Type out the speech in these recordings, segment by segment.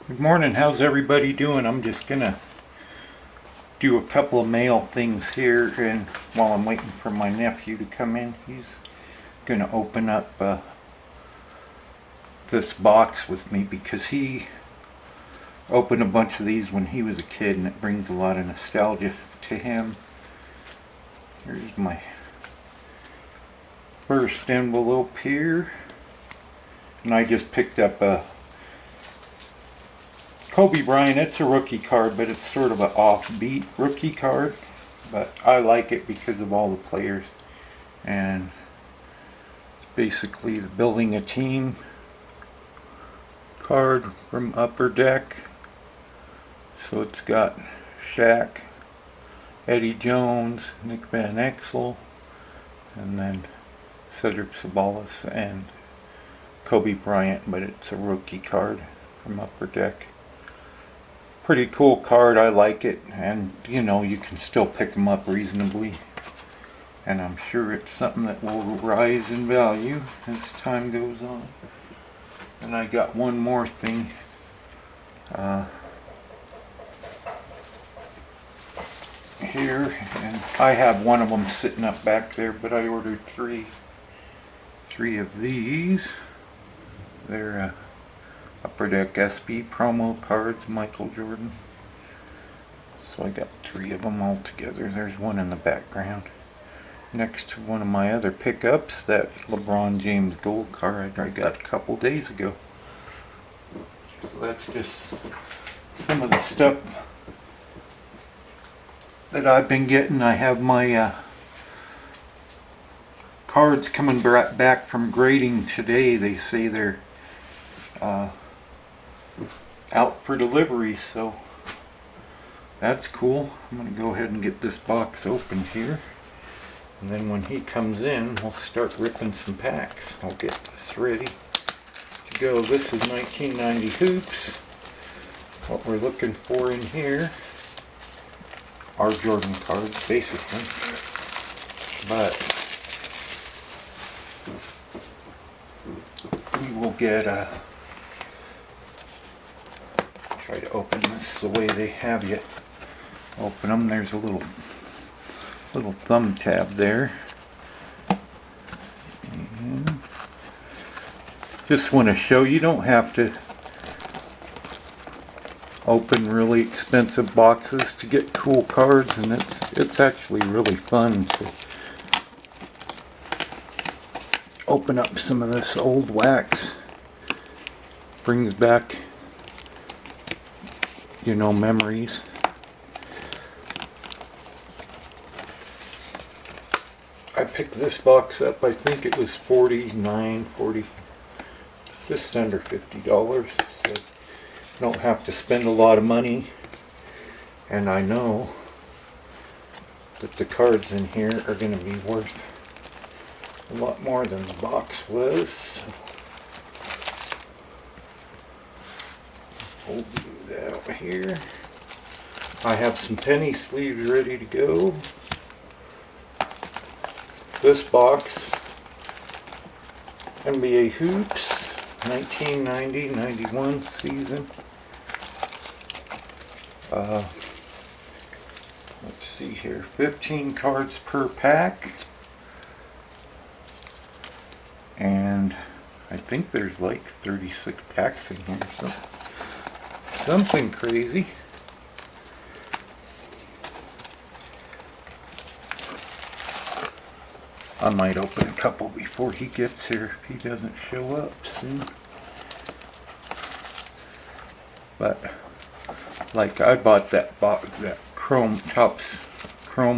Good morning. How's everybody doing? I'm just gonna do a couple of mail things here, and while I'm waiting for my nephew to come in, he's gonna open up this box with me because he opened a bunch of these when he was a kid, and it brings a lot of nostalgia to him. Here's my first envelope here, and I just picked up a Kobe Bryant. It's a rookie card, but it's sort of an offbeat rookie card, but I like it because of all the players, and it's basically the building a team card from Upper Deck. So it's got Shaq, Eddie Jones, Nick Van Exel, and then Cedric Sabalas and Kobe Bryant, but it's a rookie card from Upper Deck. Pretty cool card. I like it, and you know, you can still pick them up reasonably, and I'm sure it's something that will rise in value as time goes on. And I got one more thing. Here, and I have one of them sitting up back there, but I ordered three of these. They're Upper Deck SB promo cards, Michael Jordan. So I got three of them all together. There's one in the background next to one of my other pickups, that LeBron James gold card I got a couple days ago. So that's just some of the stuff that I've been getting. I have my cards coming back from grading today. They say they're out for delivery, so that's cool. I'm going to go ahead and get this box opened here, and then when he comes in, we'll start ripping some packs. I'll get this ready to go. This is 1990 Hoops. What we're looking for in here are Jordan cards, basically, but we will get try to open this the way they have you open them. There's a little thumb tab there. And just want to show you don't have to open really expensive boxes to get cool cards, and it's actually really fun to open up some of this old wax. Brings back, you know, memories. I picked this box up, I think it was $40, just under $50. So you don't have to spend a lot of money, and I know that the cards in here are going to be worth a lot more than the box was. So we'll do that over here. I have some penny sleeves ready to go. This box, NBA Hoops, 1990-91 season. Let's see here, 15 cards per pack. And I think there's like 36 packs in here, so something crazy. I might open a couple before he gets here if he doesn't show up soon. But like, I bought that box, that chrome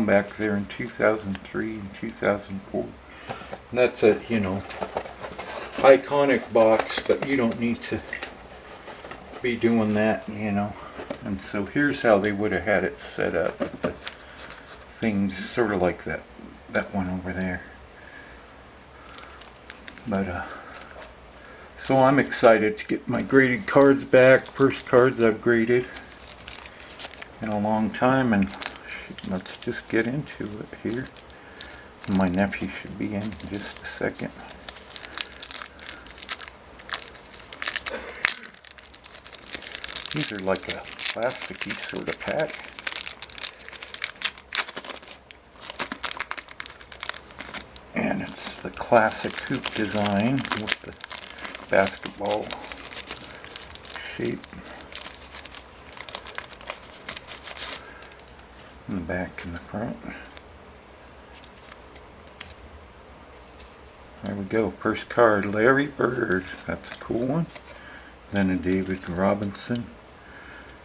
back there in 2003 and 2004. And that's a, you know, iconic box, but you don't need to be doing that, you know. And so here's how they would have had it set up. The thing sort of like that one over there. But so I'm excited to get my graded cards back. First cards I've graded in a long time, and let's just get into it here. My nephew should be in just a second. These are like a plasticky sort of pack. And it's the classic hoop design with the basketball shape. In the back and the front. There we go. First card, Larry Bird. That's a cool one. Then a David Robinson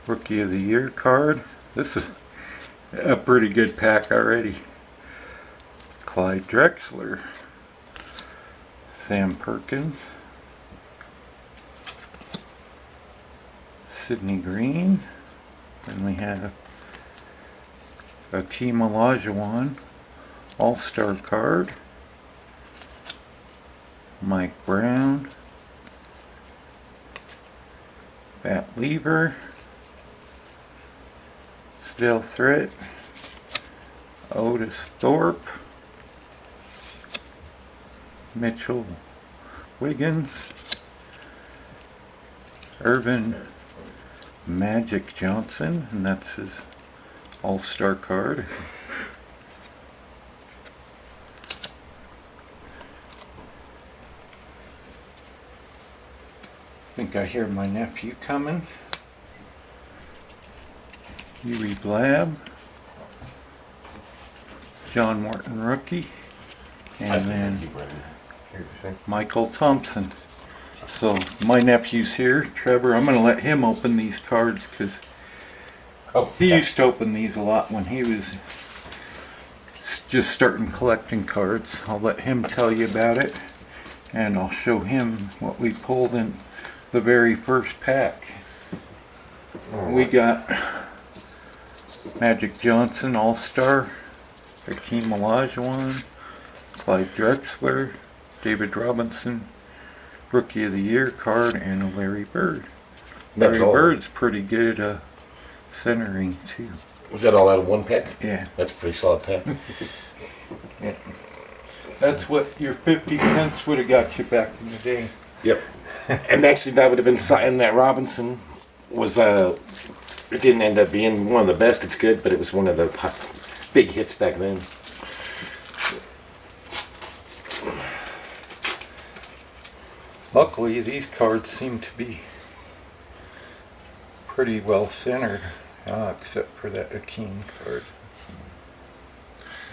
Rookie of the Year card. This is a pretty good pack already. Clyde Drexler, Sam Perkins, Sidney Green, and we have Akeem Olajuwon All-Star card, Mike Brown, Pat Lever, Still Threat, Otis Thorpe, Mitchell Wiggins, Irvin Magic Johnson, and that's his All-Star card. I think I hear my nephew coming. Huey Blab, John Morton Rookie, and then Michael Thompson. So my nephew's here, Trevor. I'm going to let him open these cards because he used to open these a lot when he was just starting collecting cards. I'll let him tell you about it, and I'll show him what we pulled in the very first pack. We got Magic Johnson All-Star, Hakeem Olajuwon, Clyde Drexler, David Robinson Rookie of the Year card, and a Larry Bird. Larry Bird's pretty good centering too. Was that all out of one pack? Yeah. That's a pretty solid pack. Yeah. That's what your 50 cents would have got you back in the day. Yep. And actually that would have been something that Robinson was, it didn't end up being one of the best. It's good, but it was one of the big hits back then. Luckily, these cards seem to be pretty well centered, except for that Akeem card.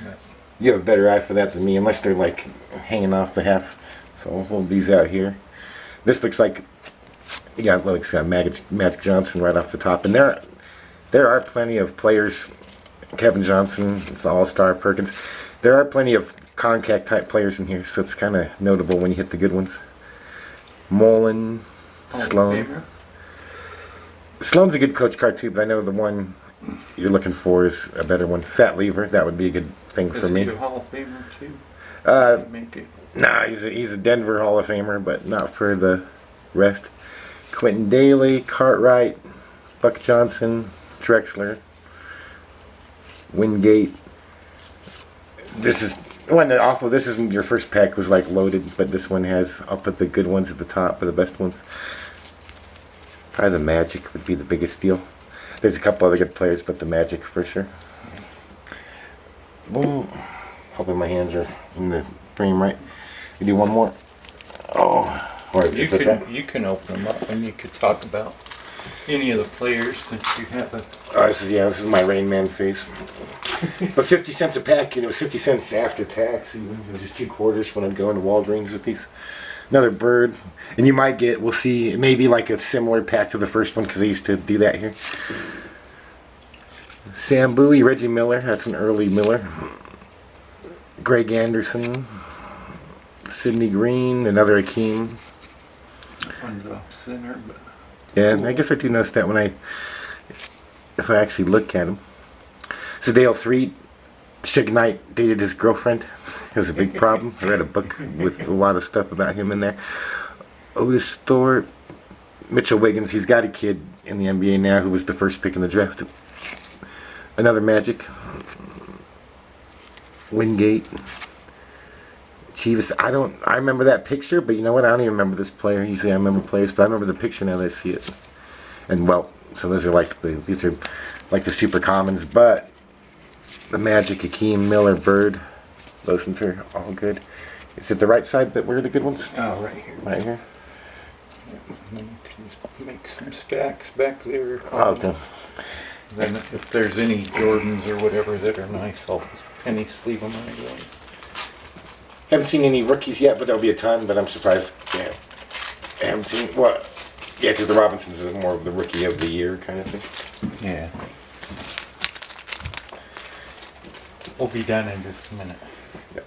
Yeah. You have a better eye for that than me, unless they're like hanging off the half. So I'll hold these out here. This looks like you got Magic Johnson right off the top, and there are plenty of players. Kevin Johnson, it's All-Star Perkins. There are plenty of contact type players in here, so it's kind of notable when you hit the good ones. Mullen, Sloan. Sloan's a good coach card too, but I know the one you're looking for is a better one. Fat Lever, that would be a good thing for me. Is he a Hall of Famer too? Make it. Nah, he's a Denver Hall of Famer, but not for the rest. Quentin Daly, Cartwright, Buck Johnson, Drexler, Wingate. This is one that awful. This isn't your first pack was like loaded, but this one has. I'll put the good ones at the top, or the best ones. Probably the Magic would be the biggest deal. There's a couple other good players, but the Magic for sure. Boom. Hoping my hands are in the frame right. You do one more. Oh, or you can open them up and you could talk about any of the players since you have a. Oh, this is my Rain Man face. But 50 cents a pack, and it was 50 cents after tax. Even it was just 2 quarters when I'd go into Walgreens with these. Another Bird, and you might get. We'll see. Maybe like a similar pack to the first one because I used to do that here. Sam Bowie, Reggie Miller. That's an early Miller. Greg Anderson, Sidney Green, another Akeem. One's off center, but yeah, cool. I guess I do notice that when if I actually look at him. So Dale 3, Suge Knight dated his girlfriend. It was a big problem. I read a book with a lot of stuff about him in there. Otis Thorpe, Mitchell Wiggins. He's got a kid in the NBA now who was the first pick in the draft. Another Magic. Wingate. Chivas. I remember that picture, but you know what? I don't even remember this player. Usually I remember players, but I remember the picture now that I see it. And well, So these are like the super commons, but the Magic, Akeem, Miller, Bird, those ones are all good. Is it the right side that were the good ones? Oh, right here. Right here. And then you can just make some stacks back there. Oh, okay. Then if there's any Jordans or whatever that are nice, I'll penny sleeve them anyway. Haven't seen any rookies yet, but there'll be a ton. But I'm surprised. Yeah, I haven't seen what. Yeah, because the Robinsons is more of the rookie of the year kind of thing. Yeah. We'll be done in just a minute. Yep.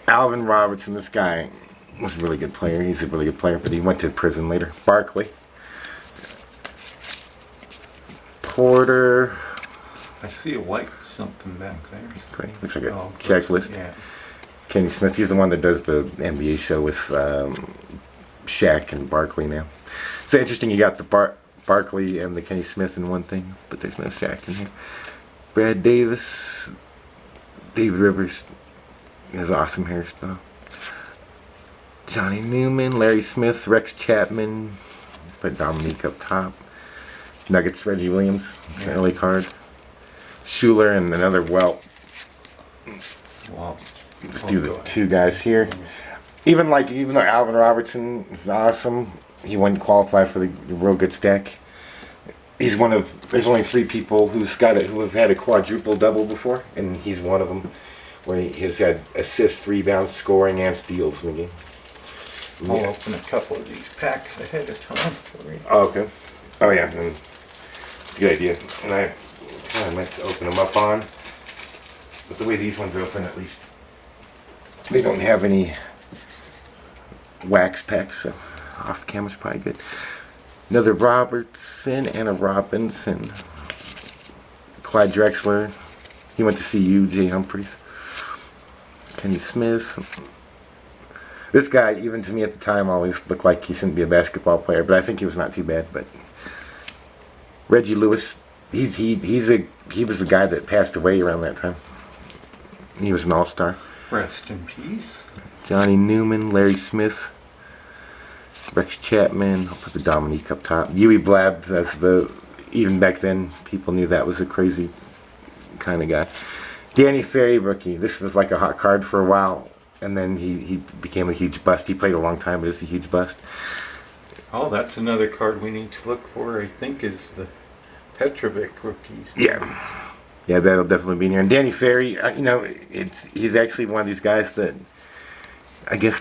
Alvin Robertson, this guy was a really good player. He's a really good player, but he went to prison later. Barkley. Porter. I see a white something back there. Great. Looks like a Oh, checklist. Yeah. Kenny Smith, he's the one that does the NBA show with Shaq and Barkley now. So interesting, you got the Barkley and the Kenny Smith in one thing, but there's no Shaq in here. Brad Davis, David Rivers, his awesome hairstyle. Johnny Newman, Larry Smith, Rex Chapman, put Dominique up top. Nuggets, Reggie Williams, Yeah. early card. Schuler and another Welt. Wow. Just do the two guys here. Even though Alvin Robertson is awesome, he wouldn't qualify for the real good stack. He's one of there's only 3 people who have had a quadruple double before, and he's one of them, where he has had assists, rebounds, scoring, and steals in the game. I'll open a couple of these packs ahead of time for you. Oh, okay. Oh yeah, then, good idea. And I kind of meant to open them up on, but the way these ones open, at least they don't have any wax packs, so off camera's probably good. Another Robertson and a Robinson. Clyde Drexler. He went to CU. Jay Humphries. Kenny Smith. This guy, even to me at the time, always looked like he shouldn't be a basketball player, but I think he was not too bad. But Reggie Lewis, he was the guy that passed away around that time. He was an all-star. Rest in peace. Johnny Newman, Larry Smith, Rex Chapman. I'll put the Dominique up top. Huey Blab, even back then, people knew that was a crazy kind of guy. Danny Ferry, rookie. This was like a hot card for a while, and then he became a huge bust. He played a long time, but it's a huge bust. Oh, that's another card we need to look for, I think, is the Petrovic rookies. Yeah. Yeah, that'll definitely be in here. And Danny Ferry, he's actually one of these guys that, I guess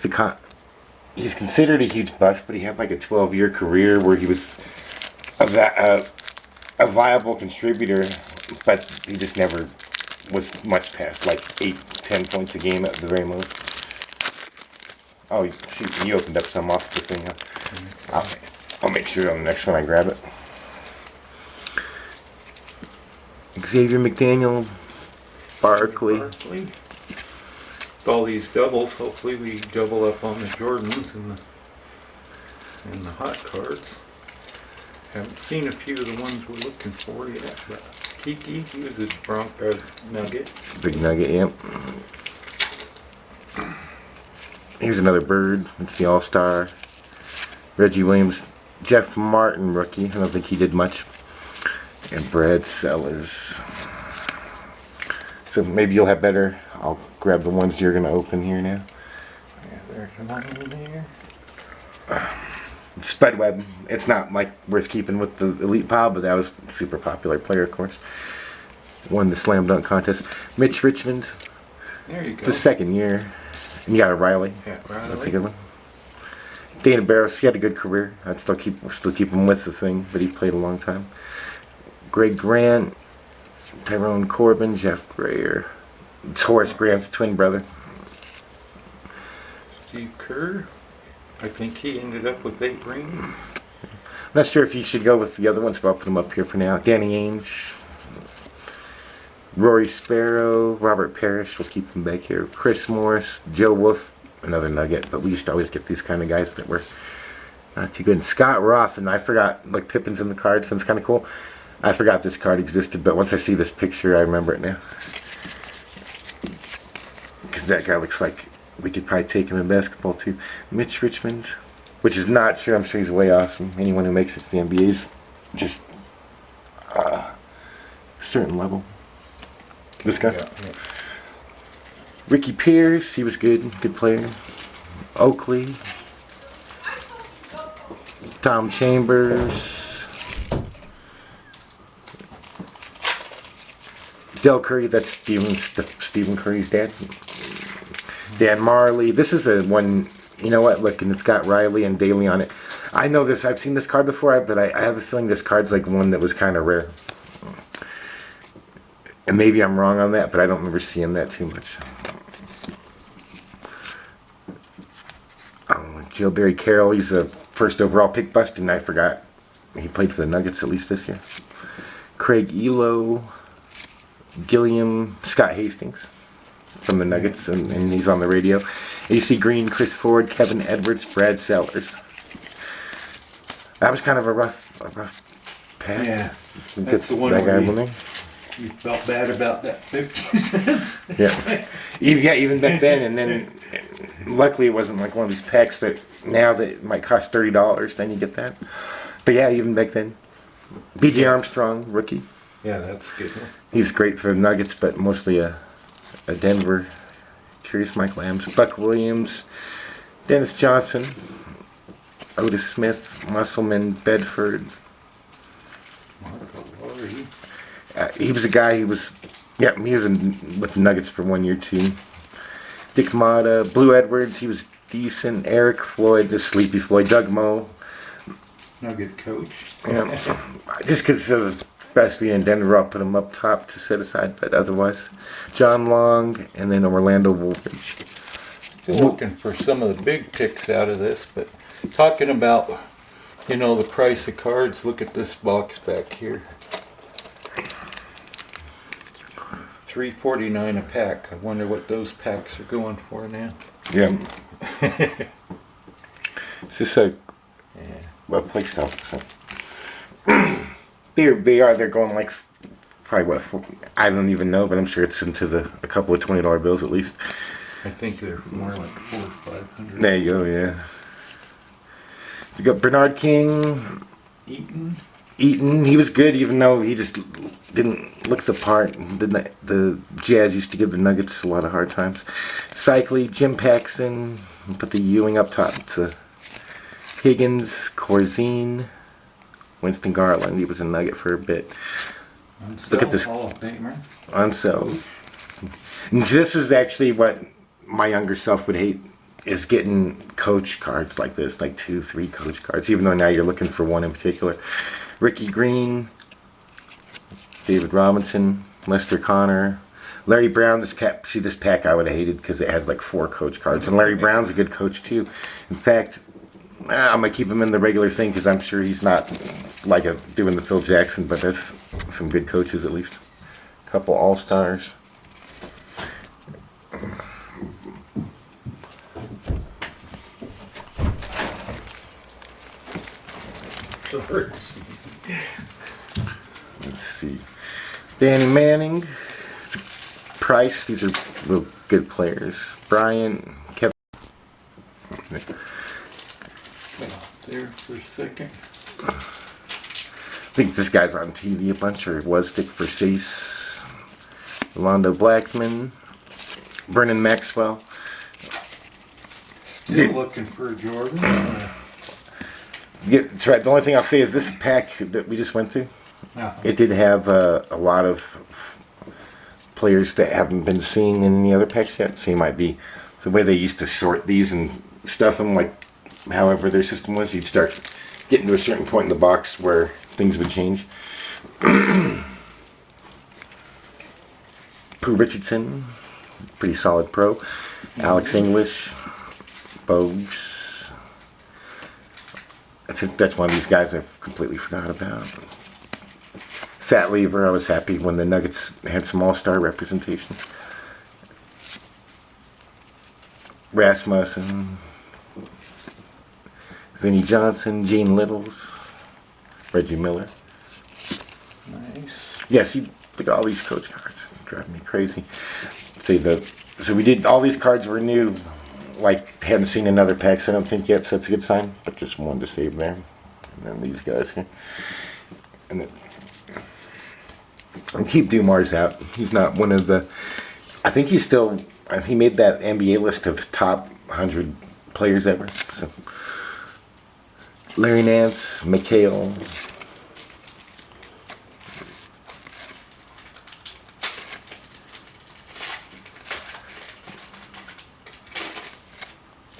he's considered a huge bust, but he had like a 12-year career where he was a viable contributor, but he just never was much past like 8-10 points a game at the very most. Oh, shoot, you opened up some off the thing. Huh? I'll make sure on the next one I grab it. Xavier McDaniel, Barkley. With all these doubles, hopefully we double up on the Jordans and the hot cards. Haven't seen a few of the ones we're looking for yet, but Kiki, he was a Nugget. Big Nugget, yep. Here's another Bird. It's the All-Star. Reggie Williams. Jeff Martin, rookie. I don't think he did much. And Brad Sellers. So maybe you'll have better. I'll grab the ones you're going to open here now. Yeah, there's one in there. Spud Webb. It's not like worth keeping with the elite pile, but that was a super popular player, of course. Won the slam dunk contest. Mitch Richmond. There you go. It's the second year. And you got a Riley. Yeah, Riley. That's a good one. Dana Barros, he had a good career. I'd still keep him with the thing, but he played a long time. Greg Grant, Tyrone Corbin, Jeff Grayer. It's Horace Grant's twin brother. Steve Kerr. I think he ended up with 8 rings. Not sure if you should go with the other ones, but I'll put them up here for now. Danny Ainge, Rory Sparrow, Robert Parrish, we'll keep him back here. Chris Morris, Joe Wolf, another Nugget, but we used to always get these kind of guys that were not too good. And Scott Roth, and I forgot, like Pippen's in the card, so it's kind of cool. I forgot this card existed, but once I see this picture, I remember it now. Because that guy looks like we could probably take him in basketball too. Mitch Richmond, which is not true. I'm sure he's way awesome. Anyone who makes it to the NBA is just a certain level. This guy. Yeah. Ricky Pierce, he was good player. Oakley. Tom Chambers. Del Curry, that's Stephen Curry's dad. Dan Marley. This is a one, you know what, look, and it's got Riley and Daly on it. I know this, I've seen this card before, but I have a feeling this card's like one that was kind of rare. And maybe I'm wrong on that, but I don't remember seeing that too much. Joe Barry Carroll, he's a first overall pick bust, and I forgot he played for the Nuggets at least this year. Craig Elo, Gilliam, Scott Hastings from the Nuggets, and he's on the radio. AC Green, Chris Ford, Kevin Edwards, Brad Sellers. That was kind of a rough pack. Yeah, that's the one that guy where you felt bad about that 50 cents. Yeah. Even back then, and then luckily it wasn't like one of these packs that now that it might cost $30, then you get that. But yeah, even back then. B.J. Armstrong, rookie. Yeah, that's a good one. He's great for the Nuggets, but mostly a Denver. Curious Mike Lambs. Buck Williams, Dennis Johnson, Otis Smith, Musselman, Bedford. He was a guy he was with the Nuggets for 1 year too. Dick Mata, Blue Edwards, he was decent. Eric Floyd, the Sleepy Floyd, Doug Moe. Nugget coach. Yeah, just because of best being in Denver, I'll put him up top to set aside, but otherwise, John Long, and then Orlando Woolridge. Still looking for some of the big picks out of this, but talking about, you know, the price of cards, look at this box back here. $3.49 a pack. I wonder what those packs are going for now. Yeah. It's just a play style. So. They're going like probably what, I don't even know, but I'm sure it's into a couple of $20 bills at least. I think they're more like $400 or $500. There you go, yeah. You got Bernard King. Eaton, he was good, even though he just didn't look the part. The Jazz used to give the Nuggets a lot of hard times. Cycli, Jim Paxson, put the Ewing up top to Higgins, Corzine, Winston Garland. He was a Nugget for a bit. Look at this. Hall of Famer. On sale. And this is actually what my younger self would hate, is getting coach cards like this, like 2-3 coach cards, even though now you're looking for one in particular. Ricky Green, David Robinson, Lester Connor, Larry Brown. This pack I would have hated because it has like 4 coach cards, and Larry Brown's a good coach too. In fact, I'm gonna keep him in the regular thing because I'm sure he's not like doing the Phil Jackson, but that's some good coaches at least. A couple All-Stars. Let's see. Danny Manning, Price. These are real good players. Bryant, Kevin. There for a second. I think this guy's on TV a bunch, or was Dick Versace. Rolando Blackman, Vernon Maxwell. Still looking for a Jordan. Yeah, that's right. The only thing I'll say is this pack that we just went through, it did have a lot of players that haven't been seen in any other packs yet. So you might be, the way they used to sort these and stuff them, like however their system was, you'd start getting to a certain point in the box where things would change. Pooh Richardson, pretty solid pro. Alex English, Bogues. That's one of these guys I've completely forgot about. Fat Lever, I was happy when the Nuggets had some all-star representation. Rasmussen, Vinnie Johnson, Gene Littles, Reggie Miller. Nice. Yes, look at all these coach cards. Driving me crazy. So we did, all these cards were new. like hadn't seen another pack, so I don't think yet. So that's a good sign. But just one to save there, and then these guys here, and then and keep Dumars out. He's not one of the. I think he's still. He made that NBA list of top 100 players ever. So Larry Nance, Mikhail.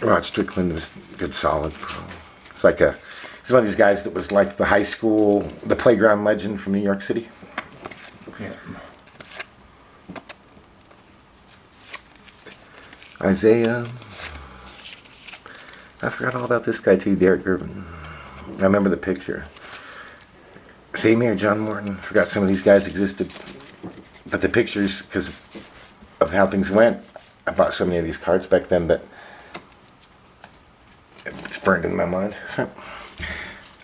Rod Strickland was good, solid. It's like he's one of these guys that was like the high school, the playground legend from New York City. Yeah. Isaiah. I forgot all about this guy too, Derek Gervin. I remember the picture. Same here, John Morton. Forgot some of these guys existed. But the pictures, because of how things went, I bought so many of these cards back then that it's burned in my mind. So,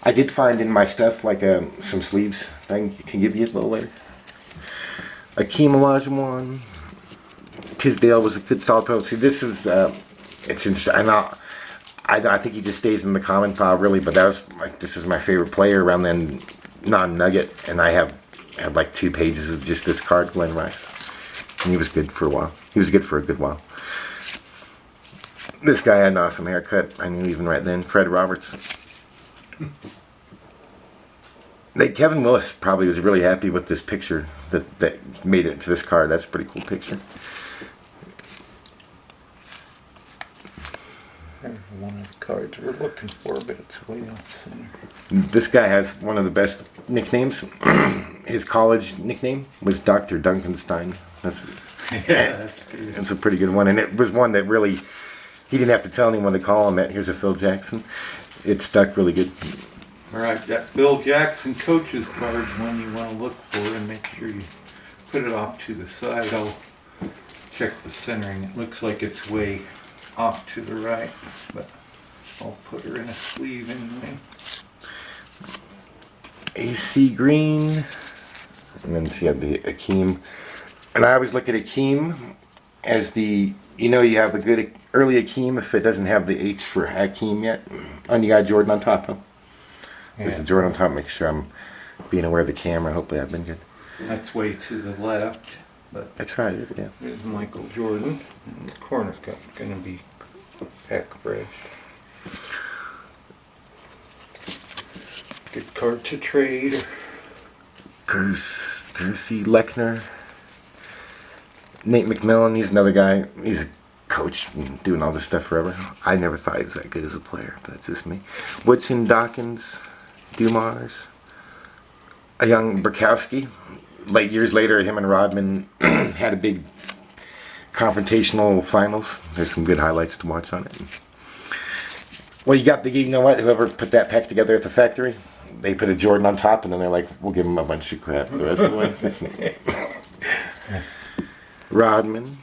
I did find in my stuff like some sleeves thing I can give you a little later. Akeem Olajuwon. Tisdale was a good solid pro. See, this is it's interesting. I think he just stays in the common pile really, but that was like this is my favorite player around then, non-Nugget, and I had like 2 pages of just this card, Glenn Rice, and he was good for a while. He was good for a good while. This guy had an awesome haircut. I knew even right then. Fred Roberts. Kevin Willis probably was really happy with this picture that made it to this card. That's a pretty cool picture. There's one of the cards we're looking for, but it's way off center. This guy has one of the best nicknames. His college nickname was Dr. Duncanstein. That's good. It's a pretty good one, and it was one that really he didn't have to tell anyone to call him. Here's a Phil Jackson. It stuck really good. All right, that Bill Jackson coach's card is one you want to look for, and make sure you put it off to the side. I'll check the centering. It looks like it's way off to the right, but I'll put her in a sleeve anyway. AC Green, and then she had the Akeem. And I always look at Akeem as the, you have a good early Akeem if it doesn't have the H for Hakeem yet. And you got Jordan on top, huh? There's a Jordan on top. Make sure I'm being aware of the camera. Hopefully I've been good. That's way to the left, but I tried it, yeah. there's Michael Jordan. And the corner's going to be Heck Fresh. Good card to trade. Kersey Lechner. Nate McMillan, he's another guy. He's a coach doing all this stuff forever. I never thought he was that good as a player, but that's just me. Woodson, Dawkins, Dumars. A young Burkowski. Years later, him and Rodman had a big confrontational finals. There's some good highlights to watch on it. Well, you know what? Whoever put that pack together at the factory, they put a Jordan on top, and then they're like, we'll give him a bunch of crap the rest of the way. That's me. Rodman.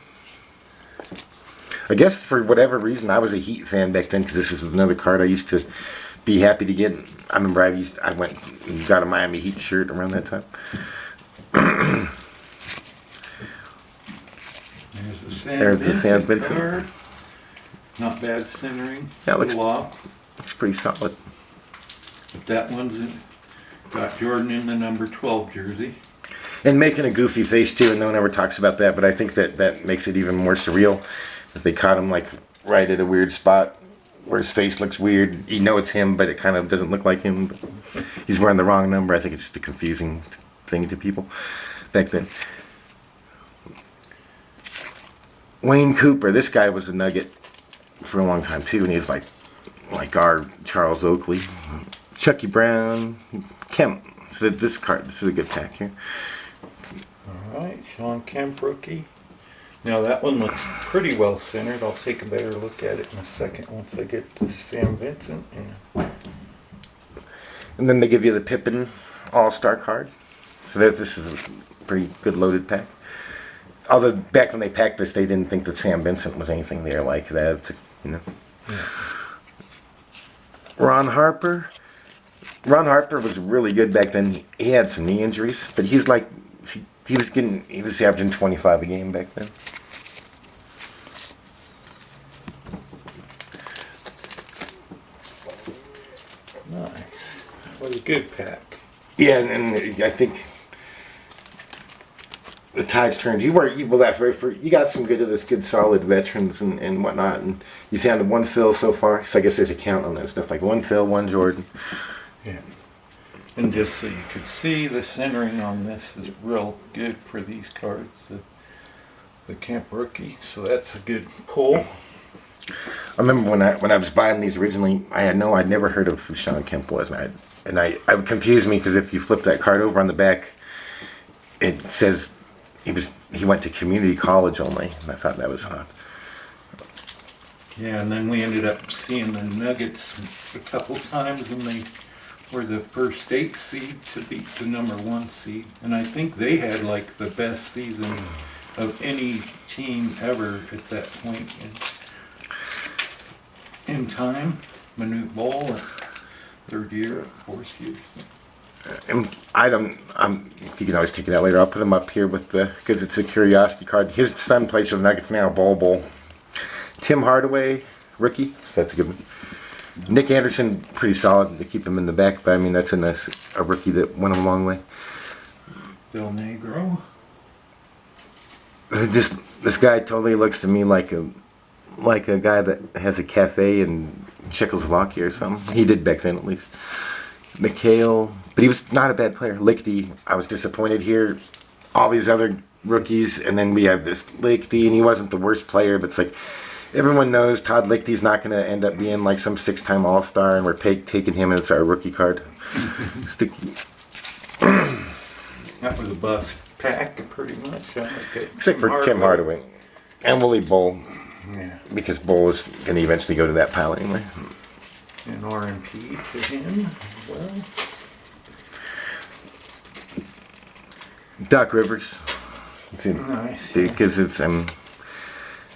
I guess for whatever reason, I was a Heat fan back then because this was another card I used to be happy to get. I remember I went and got a Miami Heat shirt around that time. There's the Sam Vincent card. Not bad centering. That looks pretty solid. But that one's got Jordan in the number 12 jersey. And making a goofy face too, and no one ever talks about that, but I think that makes it even more surreal, as they caught him like right at a weird spot where his face looks weird. You know it's him, but it kind of doesn't look like him. But he's wearing the wrong number. I think it's just a confusing thing to people back then. Wayne Cooper, this guy was a Nugget for a long time too, and he's like our Charles Oakley. Chucky Brown, Kemp. So this is a good pack here. Alright, Sean Kemp rookie. Now that one looks pretty well centered. I'll take a better look at it in a second once I get to Sam Vincent. And then they give you the Pippen All-Star card. So this is a pretty good loaded pack. Although back when they packed this, they didn't think that Sam Vincent was anything there like that. Yeah. Ron Harper. Ron Harper was really good back then. He had some knee injuries, but he was averaging 25 a game back then. was a good pack. Yeah, and I think the tide's turned. You got some good solid veterans and whatnot, and you found the one fill so far. So I guess there's a count on that stuff, like one fill, one Jordan. Yeah. And just so you could see, the centering on this is real good for these cards. The Camp Rookie, so that's a good pull. I remember when I was buying these originally, I'd never heard of who Sean Kemp was, and I it confused me because if you flip that card over on the back, it says he went to community college only, and I thought that was odd. Yeah, and then we ended up seeing the Nuggets a couple times, and they were the first state seed to beat the #1 seed, and I think they had like the best season of any team ever at that point in time. Manute Bowl, third year, fourth year. And you can always take it out later. I'll put him up here because it's a curiosity card. His son plays for the Nuggets now, Bowl. Tim Hardaway, rookie, so that's a good one. Nick Anderson, pretty solid to keep him in the back, but I mean, that's a rookie that went a long way. Bill Negro. This guy totally looks to me like a guy that has a cafe in Czechoslovakia or something. He did back then, at least. McHale, but he was not a bad player. Lichty, I was disappointed here. All these other rookies, and then we have this Lichty, and he wasn't the worst player, but it's like everyone knows Todd Lichty's not going to end up being like some 6-time All-Star, and we're taking him as our rookie card. That was a bust pack, pretty much. Except for Tim Hardaway. And Willie Bull. Yeah. Because Bull is going to eventually go to that pile anyway. And RMP to him as well. Doc Rivers. Nice. Because it's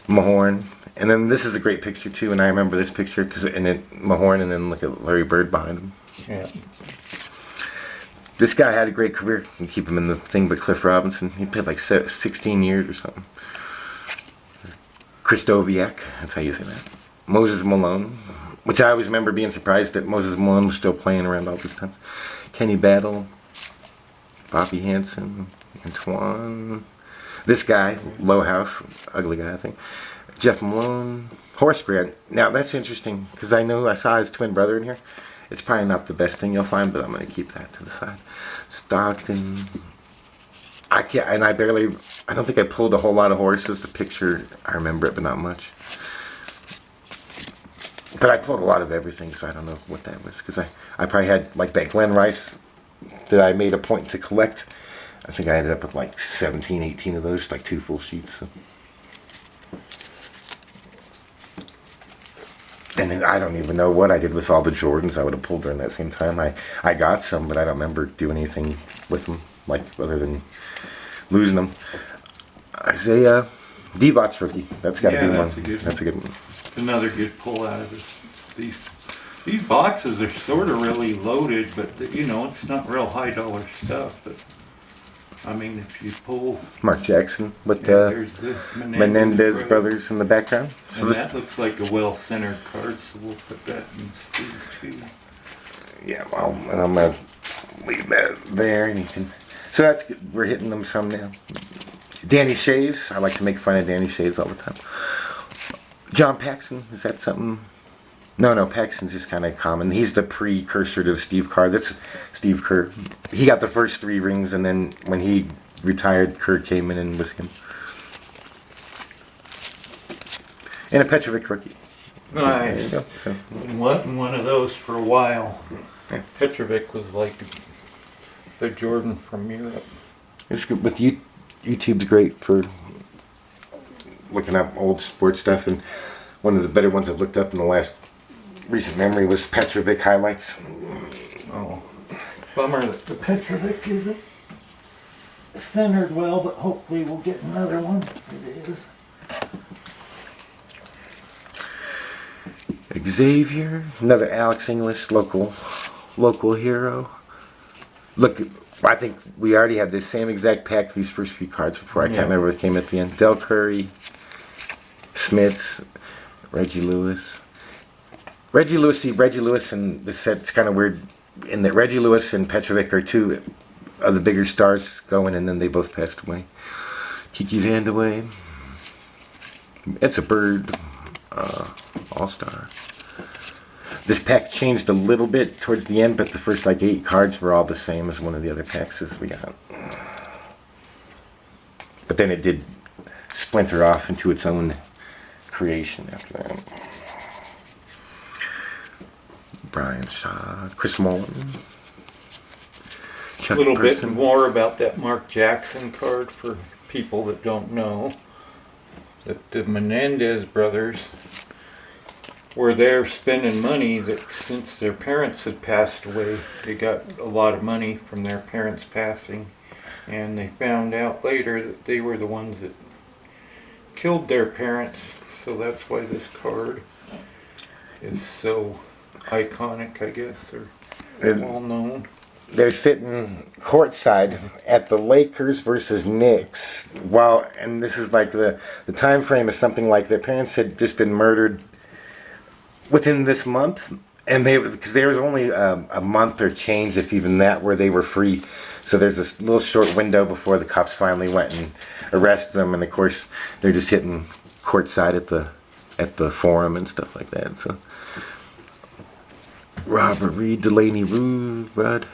Mahorn. And then this is a great picture too, and I remember this picture Mahorn, and then look at Larry Bird behind him. Yeah. This guy had a great career. You keep him in the thing, but Cliff Robinson, he played like 16 years or something. Christoviak, that's how you say that. Moses Malone, which I always remember being surprised that Moses Malone was still playing around all these times. Kenny Battle, Bobby Hansen, Antoine. This guy, Low House, ugly guy, I think. Jeff Malone, Horace Grant. Now that's interesting because I saw his twin brother in here. It's probably not the best thing you'll find, but I'm going to keep that to the side. Stockton. I don't think I pulled a whole lot of horses. The picture, I remember it, but not much. But I pulled a lot of everything, so I don't know what that was. Because I probably had, like that Glenn Rice that I made a point to collect. I think I ended up with like 17, 18 of those, like 2 full sheets. So. And then I don't even know what I did with all the Jordans I would have pulled during that same time. I got some, but I don't remember doing anything with them, like other than losing them. Isaiah Devot's rookie. That's got to be one. That's a good one. Another good pull out of this. These boxes are sort of really loaded, but it's not real high dollar stuff. But I mean, if you pull Mark Jackson with there's the Menendez brothers in the background. So and that looks like a well-centered card, so we'll put that in Steve too. Yeah, well, and I'm gonna leave that there, and you can. So that's good. We're hitting them some now. Danny Shays. I like to make fun of Danny Shays all the time. John Paxson. Is that something? No, Paxton's just kind of common. He's the precursor to the Steve Kerr. That's Steve Kerr. He got the first 3 rings, and then when he retired, Kerr came in and was him. And a Petrovic rookie. Nice. So, one of those for a while. Yeah. Petrovic was like the Jordan from Europe. It's good. With YouTube's great for looking up old sports stuff, and one of the better ones I've looked up in the last recent memory was Petrovic highlights. Oh, bummer that the Petrovic isn't centered well, but hopefully we'll get another one. It is. Xavier, another Alex English local hero. Look, I think we already had the same exact pack these first few cards before. I can't remember what came at the end. Del Curry, Smits, Reggie Lewis. Reggie Lewis and the set's kind of weird. and that Reggie Lewis and Petrovic are two of the bigger stars going, and then they both passed away. Kiki Vandeweghe. It's a Bird All-Star. This pack changed a little bit towards the end, but the first like 8 cards were all the same as one of the other packs we got. But then it did splinter off into its own creation after that. Brian Shaw, Chris Mullen, A little bit more about that Mark Jackson card for people that don't know. That the Menendez brothers were there spending money that since their parents had passed away, they got a lot of money from their parents passing. And they found out later that they were the ones that killed their parents. So that's why this card is so iconic, I guess, or well known. They're sitting courtside at the Lakers versus Knicks. While, and this is like the time frame is something like their parents had just been murdered within this month, and because there was only a month or change, if even that, where they were free. So there's this little short window before the cops finally went and arrested them, and of course they're just hitting courtside at the Forum and stuff like that. So Robert Reed, Delaney Rud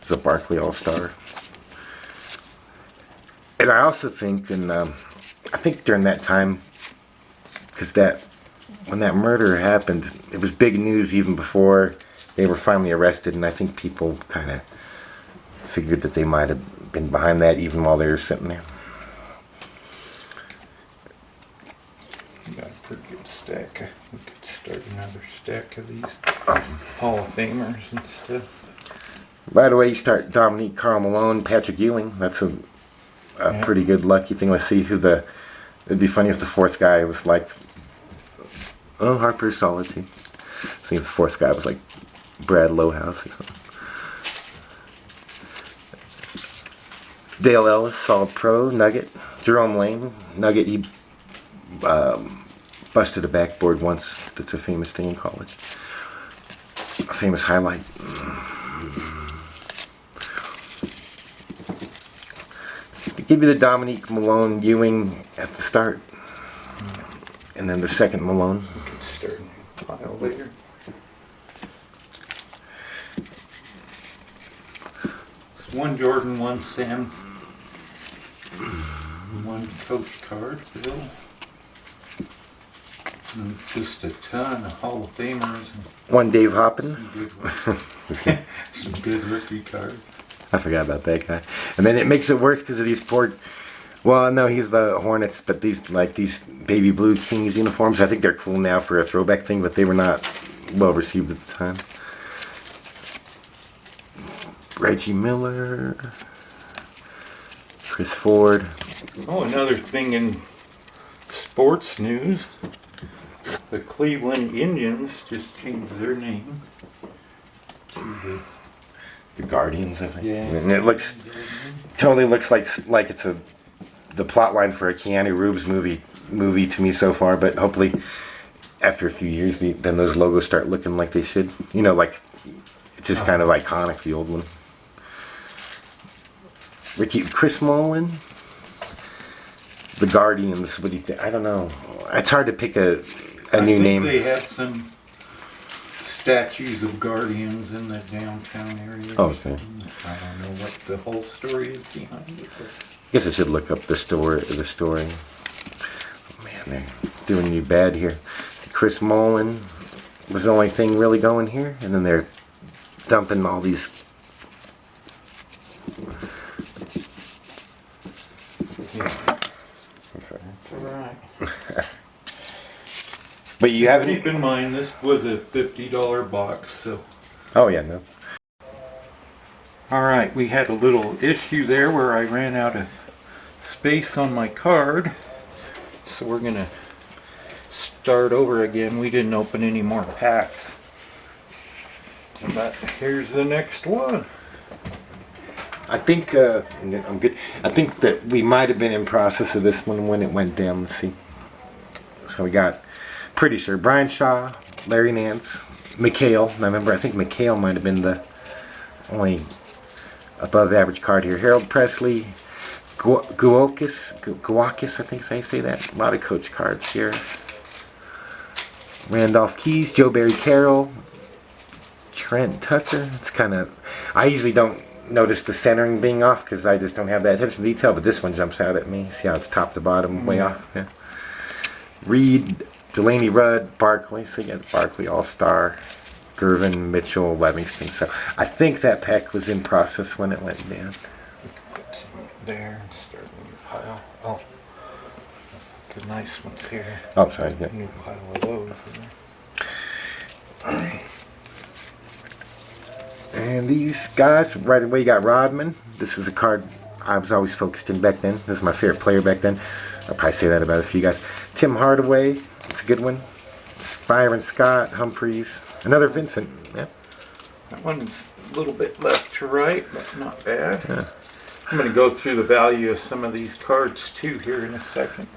is a Barkley All-Star, and I also think, and I think during that time, because when that murder happened, it was big news even before they were finally arrested, and I think people kind of figured that they might have been behind that even while they were sitting there. Got a pretty good stack. We could start another stack of these Hall of Famers and stuff. By the way, you start Dominique, Karl Malone, Patrick Ewing. That's a pretty good lucky thing. Let's see who it'd be funny if the fourth guy was like, oh, Harper's solid too. See if the fourth guy was like Brad Lowhouse or something. Dale Ellis, solid pro, Nugget. Jerome Lane, Nugget, he busted a backboard once. That's a famous thing in college. A famous highlight. Give you the Dominique Malone Ewing at the start. And then the second Malone. We could start a new pile later. It's one Jordan, one Sam, one Coach card, Bill. And just a ton of Hall of Famers. And One Dave Hoppin. Some good rookie cards. I forgot about that guy. And then it makes it worse because of these poor. Well, no, he's the Hornets, but these baby blue Kings uniforms, I think they're cool now for a throwback thing, but they were not well received at the time. Reggie Miller, Chris Ford. Oh, another thing in sports news. The Cleveland Indians just changed their name to The Guardians, I think. Yeah. And totally looks like it's the plot line for a Keanu Reeves movie to me so far, but hopefully after a few years then those logos start looking like they should. You know, like it's just kind of iconic, the old one. Chris Mullen, the Guardians. What do you think? I don't know. It's hard to pick a new name. They have some statues of Guardians in the downtown area. Oh, okay. I don't know what the whole story is behind it. But I guess I should look up the story. Oh, man, they're doing me bad here. Chris Mullen was the only thing really going here, and then they're dumping all these. yeah, it's alright. But you haven't. Keep in mind, this was a $50 box, so. Oh yeah, no. Alright, we had a little issue there where I ran out of space on my card. So we're gonna start over again. We didn't open any more packs. But here's the next one. I think I'm good. I think that we might have been in process of this one when it went down. Let's see. So we got, pretty sure, Brian Shaw, Larry Nance, McHale. I remember, I think McHale might have been the only above average card here. Harold Presley, Guakis, I think is how you say that. A lot of coach cards here. Randolph Keys, Joe Barry Carroll, Trent Tucker. It's kind of, I usually don't notice the centering being off because I just don't have that attention to detail, but this one jumps out at me. See how it's top to bottom, way off. Yeah. Reed, Delaney Rudd, Barkley. So you got Barkley All-Star, Gervin, Mitchell, Livingston. So I think that pack was in process when it went down. There, start a new pile. Oh, the nice ones here. Oh, sorry. Yeah. New pile of those. And these guys, right away you got Rodman. This was a card I was always focused in back then. This is my favorite player back then. I'll probably say that about a few guys. Tim Hardaway, it's a good one. Byron Scott, Humphreys, another Vincent. Yeah. That one's a little bit left to right, but not bad. Yeah. I'm going to go through the value of some of these cards too here in a second.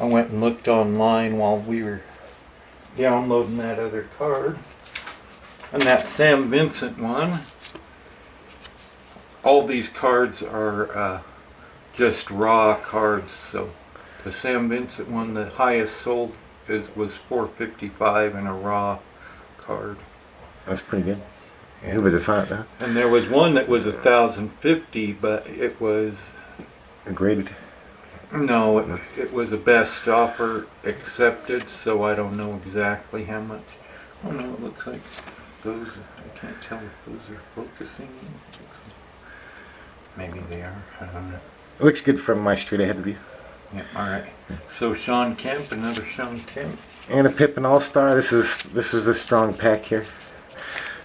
I went and looked online while we were downloading that other card. And that Sam Vincent one, all these cards are just raw cards. So the Sam Vincent one, the highest sold was $4.55 in a raw card. That's pretty good. Yeah. Who would have thought that? And there was one that was $1,050, but it was graded. No, it was a best offer accepted, so I don't know exactly how much. Oh no, it looks like those, I can't tell if those are focusing. Maybe they are, I don't know. It looks good from my street ahead of you. Yeah, alright. So Sean Kemp, another Sean Kemp. And a Pippen All-Star. This was a strong pack here.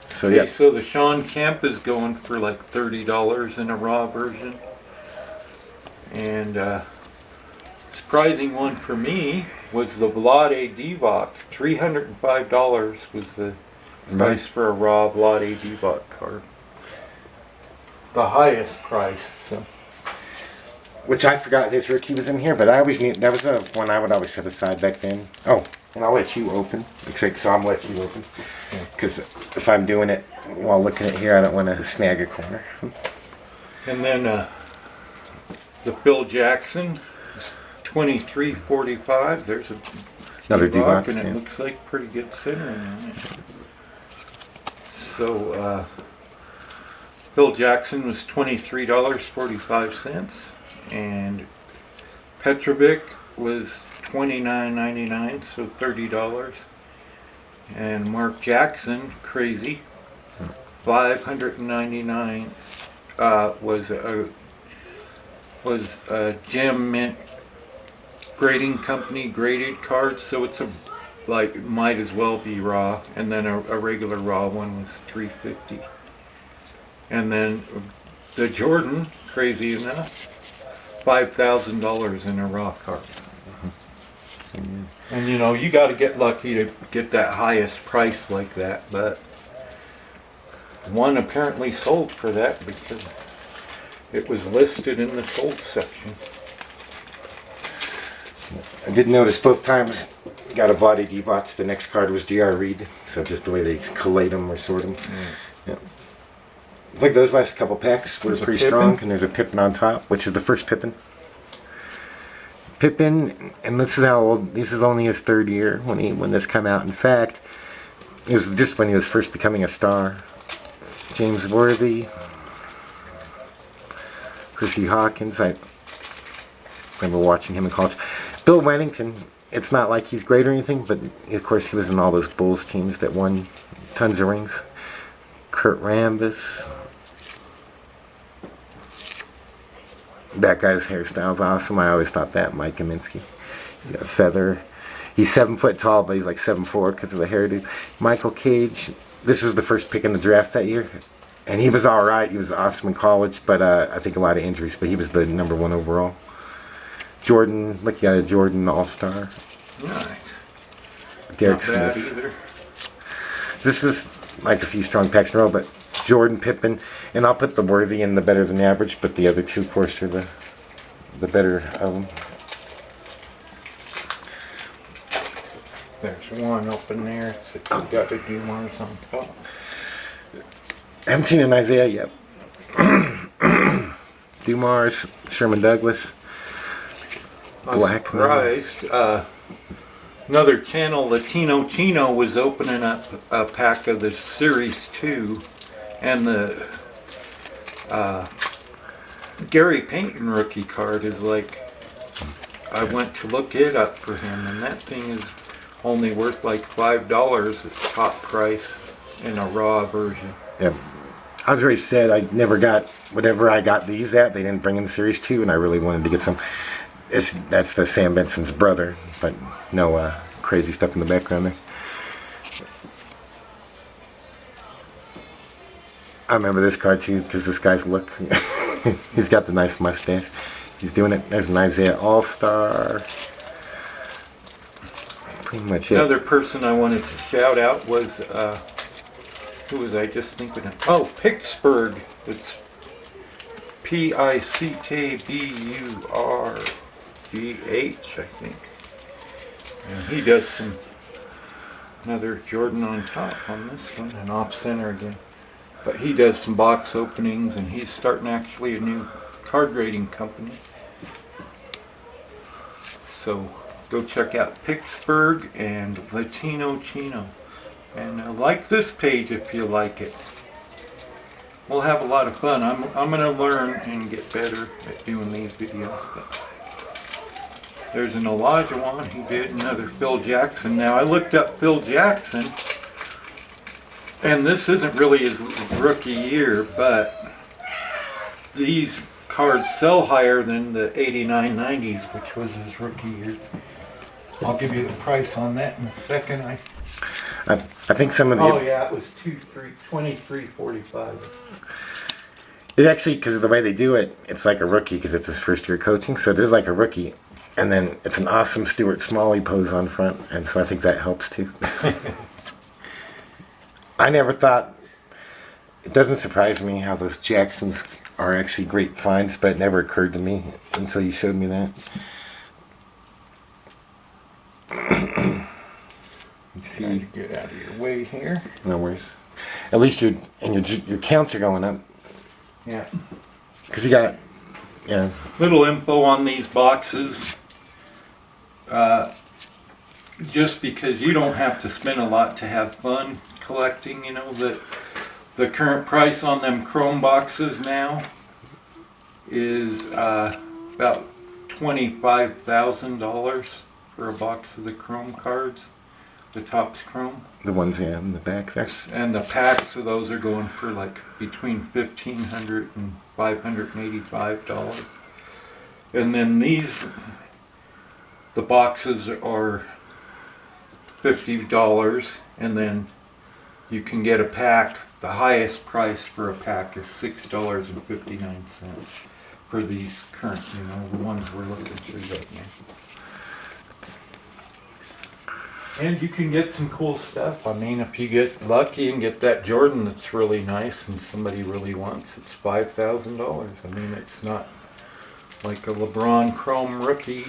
So okay, yeah. So the Sean Kemp is going for like $30 in a raw version. And surprising one for me was the Vlade Divac. $305 was the price for a raw Vlade Divac card. The highest price. So. Which I forgot his rookie was in here, but I always knew that was the one I would always set aside back then. Oh, and I'll let you open. So I'm gonna let you open. Because if I'm doing it while looking at here, I don't want to snag a corner. And then the Phil Jackson. $23.45. There's another Divac, and it looks like pretty good centering on it. So Phil Jackson was $23.45, and Petrovic was $29.99, so $30. And Mark Jackson, crazy, $599 was a gem mint grading company graded card, so it's might as well be raw. And then a regular raw one was $3.50. And then the Jordan, crazy enough, $5,000 in a raw card. And you know, you got to get lucky to get that highest price like that, but one apparently sold for that because it was listed in the sold section. I did notice both times got a body D-bots. The next card was G.R. Reed, so just the way they collate them or sort them. Yeah. Like those last couple packs were pretty strong, and there's a Pippen on top, which is the first Pippen. Pippen, and this is how old. This is only his third year when this came out. In fact, it was just when he was first becoming a star. James Worthy, Hershey Hawkins. I remember watching him in college. Bill Wennington. It's not like he's great or anything, but of course he was in all those Bulls teams that won tons of rings. Kurt Rambis. That guy's hairstyle's awesome. I always thought that. Mike Kaminsky. He's got a feather. He's 7 foot tall, but he's like 7'4" because of the hairdo. Michael Cage. This was the first pick in the draft that year. And he was alright. He was awesome in college, but I think a lot of injuries. But he was the #1 overall. Jordan. Look, you got a Jordan All-Star. Nice. Derek Not bad Smith. either. This was like a few strong packs in a row, but Jordan, Pippen, and I'll put the Worthy in the better than average, but the other two, of course, are the better of them. There's one open there. It's got the Dumars on top. I haven't seen an Isaiah yet. Dumars, Sherman Douglas, I was Black. surprised. Another channel, Latino Chino, was opening up a pack of the Series 2, and the Gary Payton rookie card is like, I went to look it up for him, and that thing is only worth like $5 at top price in a raw version. Yeah. I was very sad I never got whatever I got these at. They didn't bring in Series 2, and I really wanted to get some. That's the Sam Benson's brother, but no crazy stuff in the background there. I remember this card too, because this guy's look. He's got the nice mustache. He's doing it. There's an Isaiah All-Star. Pretty much it. Another person I wanted to shout out was, who was I just thinking of? Oh, Pittsburgh. It's Pickburgh, I think. And he does another Jordan on top on this one, and off center again. But he does some box openings, and he's starting actually a new card grading company. So go check out Pittsburgh and Latino Chino. And like this page if you like it. We'll have a lot of fun. I'm going to learn and get better at doing these videos. But there's an Elijah one he did, another Phil Jackson. Now I looked up Phil Jackson, and this isn't really his rookie year, but these cards sell higher than the 89-90s, which was his rookie year. I'll give you the price on that in a second. I think some of the. Oh yeah, it was 23.45. It actually, because of the way they do it, it's like a rookie because it's his first year coaching. So it is like a rookie, and then it's an awesome Stuart Smalley pose on front, and so I think that helps too. I never thought. It doesn't surprise me how those Jacksons are actually great finds, but it never occurred to me until you showed me that. You see, Trying to get out of your way here. No worries. At least your counts are going up. Yeah. Because you got, yeah. Little info on these boxes. Just because you don't have to spend a lot to have fun collecting, you know, the current price on them chrome boxes now is about $25,000 for a box of the chrome cards. The top's chrome. The ones, yeah, in the back there. And the packs of those are going for like between $1,500 and $585. And then the boxes are $50, and then you can get a pack. The highest price for a pack is $6.59 for these current, you know, the ones we're looking through right now. And you can get some cool stuff. I mean, if you get lucky and get that Jordan that's really nice and somebody really wants, it's $5,000. I mean, it's not like a LeBron Chrome rookie.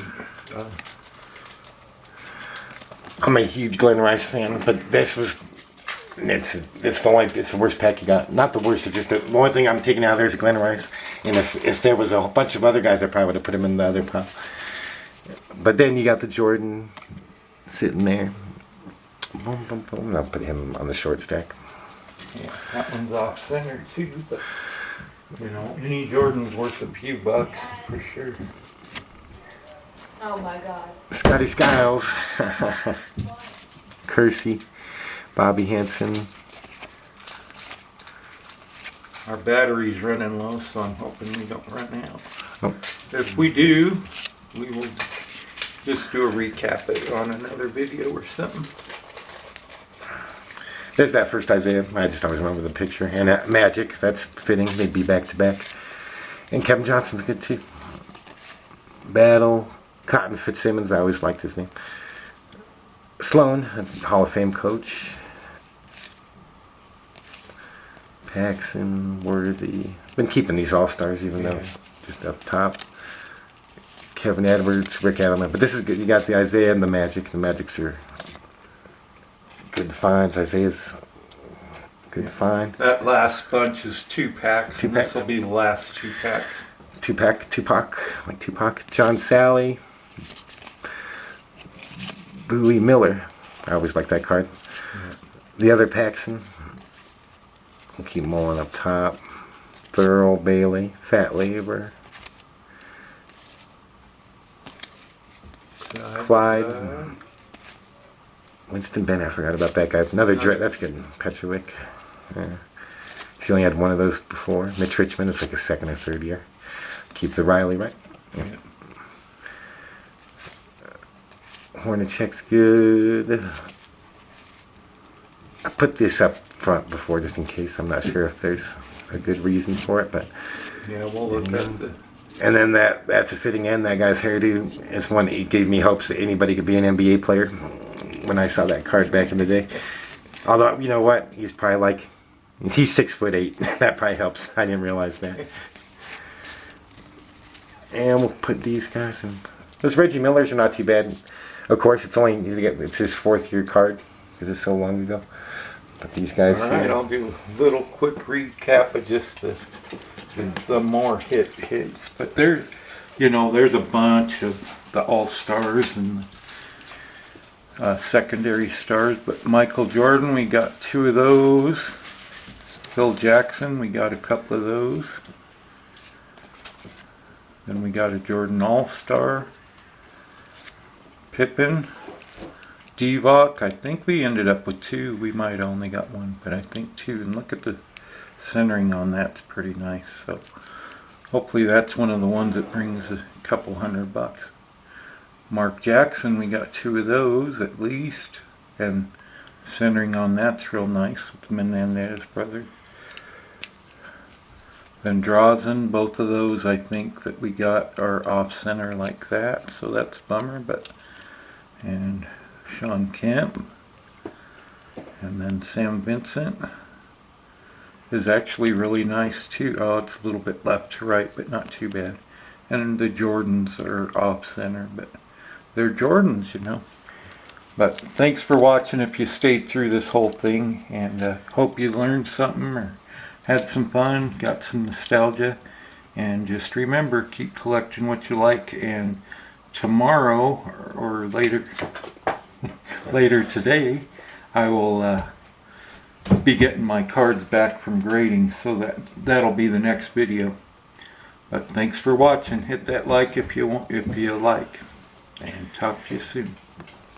I'm a huge Glenn Rice fan, but this was, it's the worst pack you got. Not the worst, it's just the only thing I'm taking out of there is Glenn Rice. And if there was a bunch of other guys, I probably would have put him in the other pile. But then you got the Jordan sitting there. Boom, boom, boom. And I'll put him on the short stack. Yeah, that one's off center too, but you know, any Jordan's worth a few bucks for sure. Oh my God. Scotty Skiles. Kersey. Bobby Hansen. Our battery's running low, so I'm hoping we don't run out. Oh. If we do, we will just do a recap it on another video or something. There's that first Isaiah. I just always remember the picture. And Magic, that's fitting. They'd be back to back. And Kevin Johnson's good too. Battle. Cotton Fitzsimmons, I always liked his name. Sloan, Hall of Fame coach. Paxson, Worthy. Been keeping these All-Stars even though just up top. Kevin Edwards, Rick Adelman. But this is good. You got the Isaiah and the Magic. The Magics are Good finds. Isaiah's good find. That last bunch is 2-packs. Two and packs. This will be the last 2-pack. Tupac, like Tupac. John Sally. Bowie Miller. I always like that card. The other Paxson. We'll keep Mullen up top. Thurl, Bailey, Fat Labor, Clyde, Winston Bennett. I forgot about that guy. Another Dre. That's good. Petrovic. Yeah. He only had one of those before. Mitch Richmond. It's like a second or third year. Keep the Riley, right? Yeah. Hornacek's good. I put this up front before just in case. I'm not sure if there's a good reason for it, but Yeah, we'll look at the... and then that's a fitting end. That guy's hairdo is one. It gave me hopes that anybody could be an NBA player when I saw that card back in the day. Although, you know what? He's 6'8". That probably helps. I didn't realize that. And we'll put these guys in. Those Reggie Millers are not too bad. Of course, it's his 4th year card because it's so long ago. But these guys All right, here. I'll do a little quick recap of just the more hits. But there's a bunch of the all-stars and secondary stars. But Michael Jordan, we got 2 of those. Phil Jackson, we got a couple of those. Then we got a Jordan All-Star. Pippen. Divock, I think we ended up with 2. We might only got 1, but I think 2. And look at the centering on that's pretty nice. So hopefully that's one of the ones that brings a couple $100. Mark Jackson, we got 2 of those at least. And centering on that's real nice with the Menendez brothers. Then Drazen, both of those I think that we got are off center like that. So that's a bummer, but and Sean Kemp, and then Sam Vincent is actually really nice too. Oh, it's a little bit left to right, but not too bad. And the Jordans are off center, but they're Jordans, you know. But thanks for watching if you stayed through this whole thing, and hope you learned something or had some fun, got some nostalgia, and just remember, keep collecting what you like, and tomorrow or later today, I will be getting my cards back from grading, so that'll be the next video. But thanks for watching. Hit that like if you like, and talk to you soon.